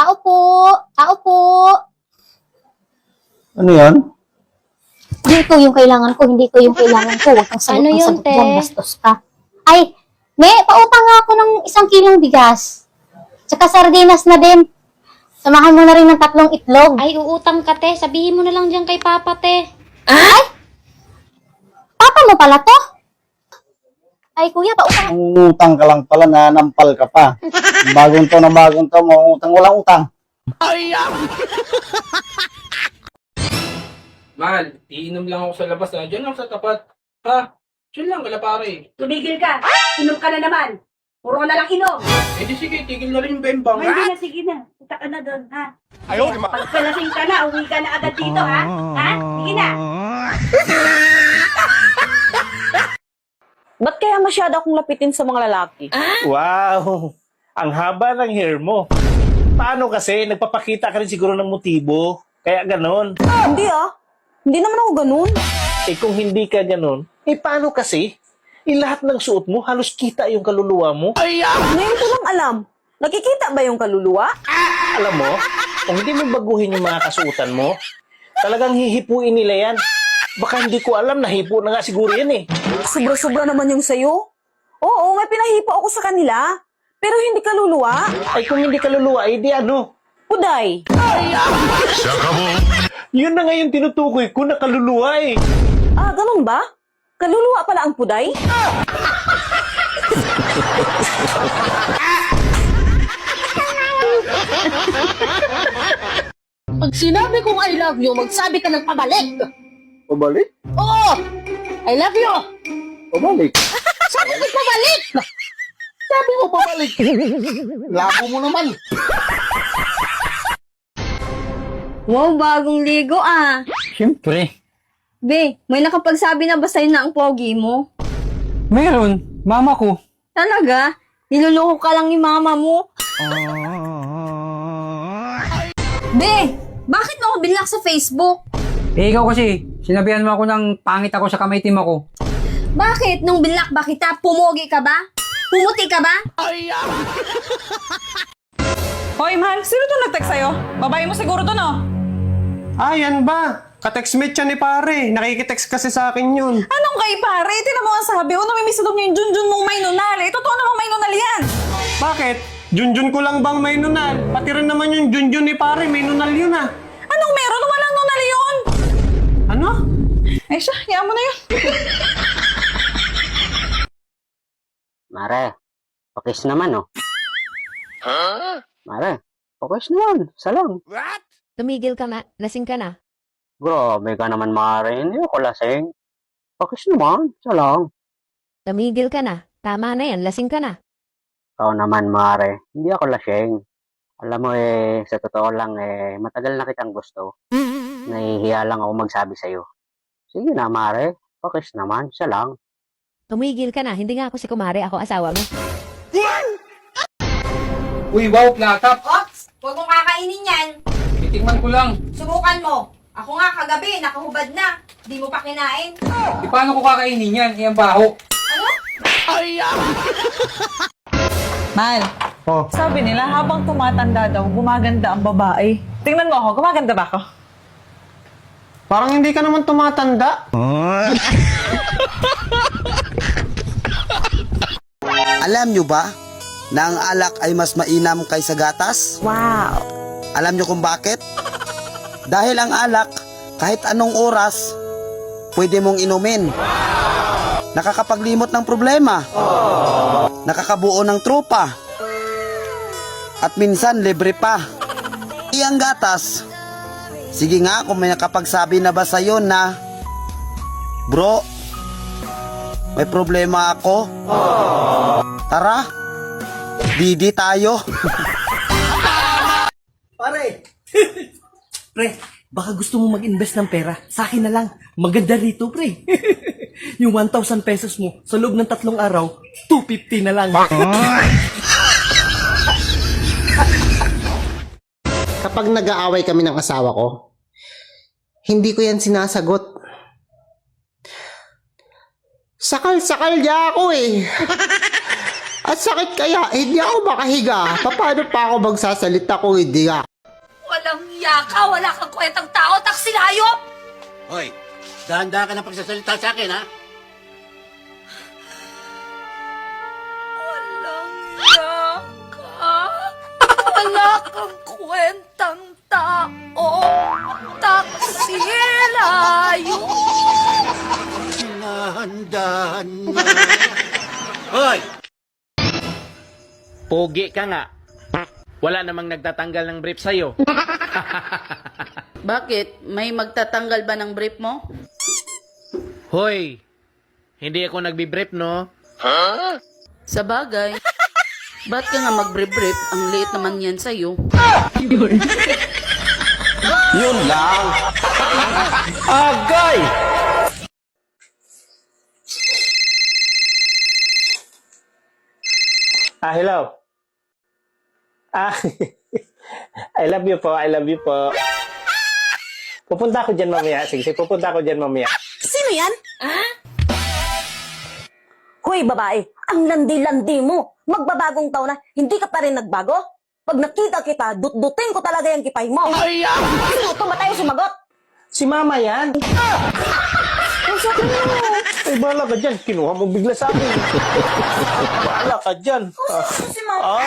Tao po! Tao po! Ano yan? Hindi ko yung kailangan ko, hindi ko yung kailangan ko. Huwag kang sagot Ano ng yun, sagot te? dyan, bastos ka. Ay, pautang nga ako ng 1 kilong bigas. Tsaka sardinas na din. Samahan mo na rin ng 3 itlog. Ay, uutang ka, te. Sabihin mo na lang dyan kay Papa, te. Ay! Papa mo pala to? Ay, kuya, pautang. Utang ka lang pala, nanampal ka pa. Bagong to, mangutang, walang utang. Mahal, iinom lang ako sa labas ha. Diyan lang sa tapat. Ha? Diyan lang, kala pare. Tumigil ka. Inom ka na naman. Puro ka na lang inom. Eh di sige, tigil na rin yung bembang. Ay, hindi na, sige na. Punta ka na doon, ha? Pag kalasing ka na, uwi ka na agad dito, ha? Ha? Sige na. Ba't kaya masyado akong lapitin sa mga lalaki? Wow! Ang haba ng hair mo. Paano kasi? Nagpapakita ka rin siguro ng motibo. Kaya ganon. Hindi ah. Hindi naman ako ganun. Eh kung hindi ka ganon, eh paano kasi? Eh lahat ng suot mo, halos kita yung kaluluwa mo. Ngayon ko lang alam. Nakikita ba yung kaluluwa? Alam mo, kung hindi mo baguhin yung mga kasuotan mo, talagang hihipuin nila yan. Baka hindi ko alam, nahipo na nga siguro yan eh. Sobra-sobra naman yung sayo. Oo, may pinahipo ako sa kanila. Pero hindi kaluluwa. Ay kung hindi kaluluwa, eh di ano? Uday. Yun na nga yung tinutukoy ko na kaluluwa eh. Ah, ganun ba? Kaluluwa pala ang puday? Pag sinabi kong I love you, magsabi ka ng pabalik. Pabalik? Oo! I love you! Pabalik? Sabi ko pabalik! Sabi mo pabalik. Labo mo naman. Wow, bagong ligo ah. Siyempre. Be, may nakapagsabi na ba sa'yo na ang pogi mo? Meron. Mama ko. Talaga? Niluloko ka lang ni mama mo? Be, bakit mo ako binlock sa Facebook? Eh, ikaw kasi, sinabihan mo ako ng pangit ako sa kamay team ako. Bakit? Nung binlock ba kita, pumogi ka ba? Pumuti ka ba? Hoy, mahal. Sino to nag-text sa'yo? Babae mo siguro to, no? Ah, yan ba? Ka-textmate siya ni pare. Nakikitext kasi sa akin yun. Anong kay pare? Tinan mo ang sabi. O, namimiss daw niya yung Junjun mong may nunal. Eh, totoo namang may nunal yan. Bakit? Junjun ko lang bang may nunal? Pati rin naman yung Junjun ni pare, may nunal yun ah. Anong meron? Walang nunal yun. Ano? Ay siya, hayaan mo na yun. Mare, pakis naman oh. Mare, pakis naman. Salang. Tumigil ka na. Lasing ka na. Grabe ka naman, Mare. Hindi ako lasing. Pakis naman. Salang. Tumigil ka na. Tama na yan. Lasing ka na. Ikaw naman, Mare. Hindi ako lasing. Alam mo sa totoo lang matagal na kitang gusto. Nahihiya lang ako magsabi sa'yo. Sige na, Mare. Pakis naman. Salang. Tumigil ka na. Hindi nga ako si Kumare. Ako asawa mo. Uy, wow, platap. Ops, huwag mong kakainin yan. Titingnan ko lang. Subukan mo. Ako nga kagabi, nakahubad na. Di mo pa kinain. E paano ko kakainin yan? Yan baho. Mahal. Oh. Sabi nila, habang tumatanda daw, gumaganda ang babae. Tingnan mo ako, gumaganda ba ako? Parang hindi ka naman tumatanda. Alam nyo ba na ang alak ay mas mainam kaysa gatas? Wow. Alam nyo kung bakit? Dahil ang alak, kahit anong oras, pwede mong inumin. Nakakapaglimot ng problema. Nakakabuo ng tropa. At minsan, libre pa. Iyang gatas. Sige nga, kung may nakapagsabi na ba sa'yo na, bro, may problema ako. Tara, didi tayo. Pare! Pre, baka gusto mo mag-invest ng pera. Sa akin na lang. Maganda rito, pre. Yung 1,000 pesos mo, sa loob ng 3 araw, 250 na lang. Kapag nag-aaway kami ng asawa ko, hindi ko yan sinasagot. Sakal-sakal niya ako eh. At sakit kaya, hindi ako makahiga. Paano pa ako magsasalita kung hindi nga? Walang yaka, wala kang kwentang tao, taksi hayop! Hoy, dahan-dahan ka na pagsasalita sa akin, ha? Walang yaka, wala kang kwentang tao, taksi hayop! Dahan-dahan na. Hoy! Pogi ka nga. Wala namang nagtatanggal ng brief sa'yo. Bakit? May magtatanggal ba ng brief mo? Hoy, hindi ako nagbi-brief, no? Sa bagay. Ba't ka nga mag-brief-brief? Ang liit naman yan sa'yo. Yun lang. Agay! Hello. I love you po, I love you po. Pupunta ako dyan mamaya. Sige, pupunta ako dyan mamaya. Sino yan? Hoy, babae, ang landi-landi mo. Magbabagong taon na, hindi ka pa rin nagbago? Pag nakita kita, dut-dutin ko talaga yung kipay mo. Sino ba tayo sumagot? Si mama yan. Ay, bahala ka dyan. Kinuha mo bigla sa akin. Bahala ka dyan. Si mama.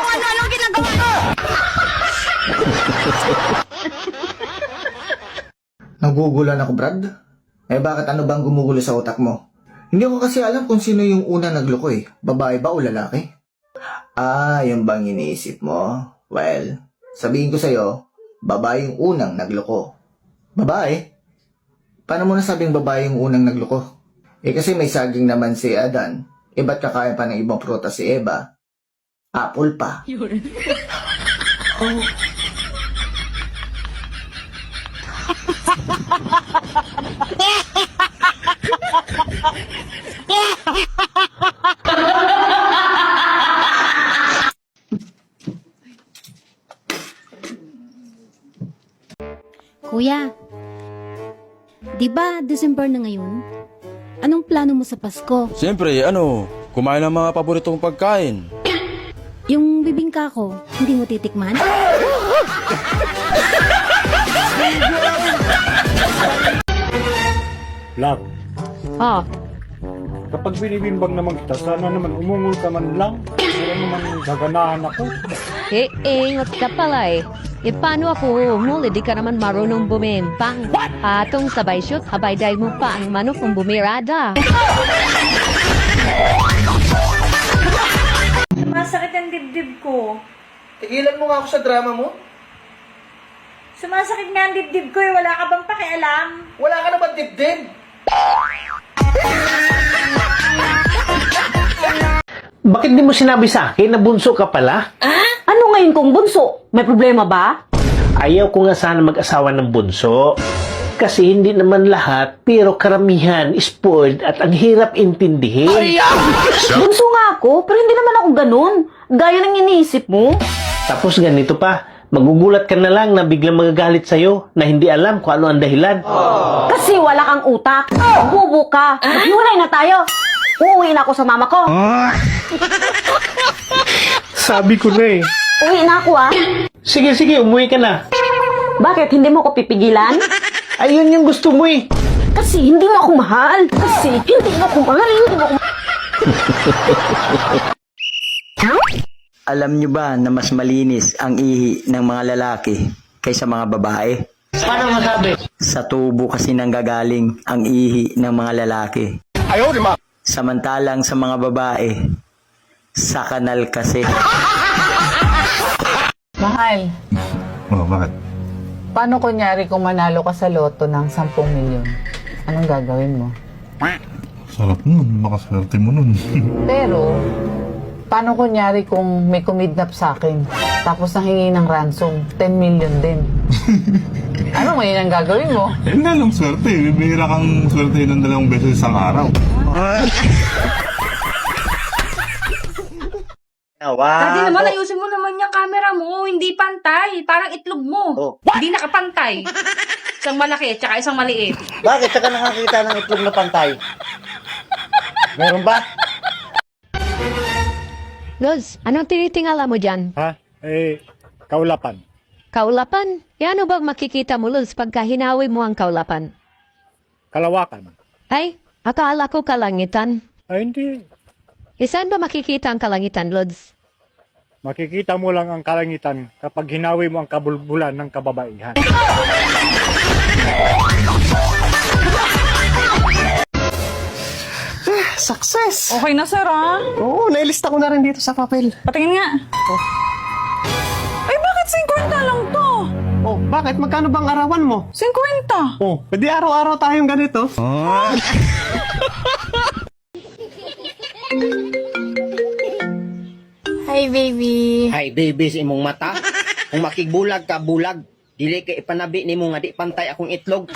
Anong ginagawa ko? Nagugulan ako, Brad. Eh bakit ano bang gumugulo sa utak mo? Hindi ko kasi alam kung sino yung una nagloko eh. Babae ba o lalaki? Yung bang iniisip mo? Well, sabihin ko sa'yo, babae yung unang nagloko. Babae? Paano mo nasabing babae yung unang nagloko? Eh kasi may saging naman si Adan. Eh ba't kakain pa ng ibang prutas si Eva? Apple pa. Kuya, di ba December na ngayon? Anong plano mo sa Pasko? Siyempre, kumain ng mga paboritong pagkain. Yung bibingka ko, hindi mo titikman? Love, Oh, kapag binibimbang naman kita, sana naman umungol ka man lang. Para naman gaganahan ako. ingat ka pala eh. E paano ako umuli? Di ka naman marunong bumimbang. Patong sabay shoot, habay dahil mo pa ang manok kung bumirada. Sumasakit ang dibdib ko. Tigilan mo nga ako sa drama mo. Sumasakit nga ang dibdib ko eh. Wala ka bang pakialam? Wala ka naman dibdib. Bakit di mo sinabi sa akin na bunso ka pala? Ano ngayon kung bunso? May problema ba? Ayaw ko nga sana mag-asawa ng bunso. Kasi hindi naman lahat, pero karamihan, spoiled at ang hirap intindihin. Bunso nga ako, pero hindi naman ako ganun. Gaya ng iniisip mo. Tapos ganito pa, magugulat ka na lang na biglang magagalit sa'yo na hindi alam kung ano ang dahilan. Kasi wala kang utak. Bubo ka. Maghiwalay na tayo. Uuwi na ako sa mama ko. Sabi ko na eh. Uwi na ako ah. Sige, umuwi ka na. Bakit? Hindi mo ko pipigilan? Ayun yung gusto mo eh. Kasi hindi mo ako mahal. Kasi hindi mo ako mahal. Hindi mo ako Alam nyo ba na mas malinis ang ihi ng mga lalaki kaysa mga babae? Paano masabi? Sa tubo kasi nanggagaling ang ihi ng mga lalaki. Ayaw, di ma! Samantalang sa mga babae, sa kanal kasi. Mahal, Bakit? paano kunyari kung manalo ka sa loto ng 10 milyon? Anong gagawin mo? Sarap nun, makaswerte mo nun. Pero, paano kunyari kung may kumidnap sa akin, tapos nanghingi ng ransom, 10 million din? Ano ngayon ang gagawin mo? Hindi lang swerte. Bibihira kang swerte ng 2 beses isang araw. Daddy naman, ayusin mo naman yung camera mo. Hindi pantay. Parang itlog mo. Hindi nakapantay. Isang malaki at saka isang maliit. Bakit? Saka nakakita ng itlog na pantay. Meron ba? Lods, anong tinitingala mo dyan? Ha? Kaulapan. Kaulapan? E ano bang makikita mo, Lods, pagka hinawi mo ang kaulapan? Kalawakan. Ay, akala ko kalangitan. Ay, hindi. E saan ba makikita ang kalangitan, Lods? Makikita mo lang ang kalangitan kapag hinawi mo ang kabulbulan ng kababaihan. Success! Okay na, sir, ha? Oo, nailista ko na rin dito sa papel. Patingin nga. Ay, bakit 50 lang to? Oh, bakit? Magkano bang arawan mo? 50. Oh, pwede araw-araw tayong ganito. Hi, baby. Hay, baby, sa imong mata. Kung makigbulag ka, bulag. Dili ka ipanabi ni mo nga di pantay akong itlog.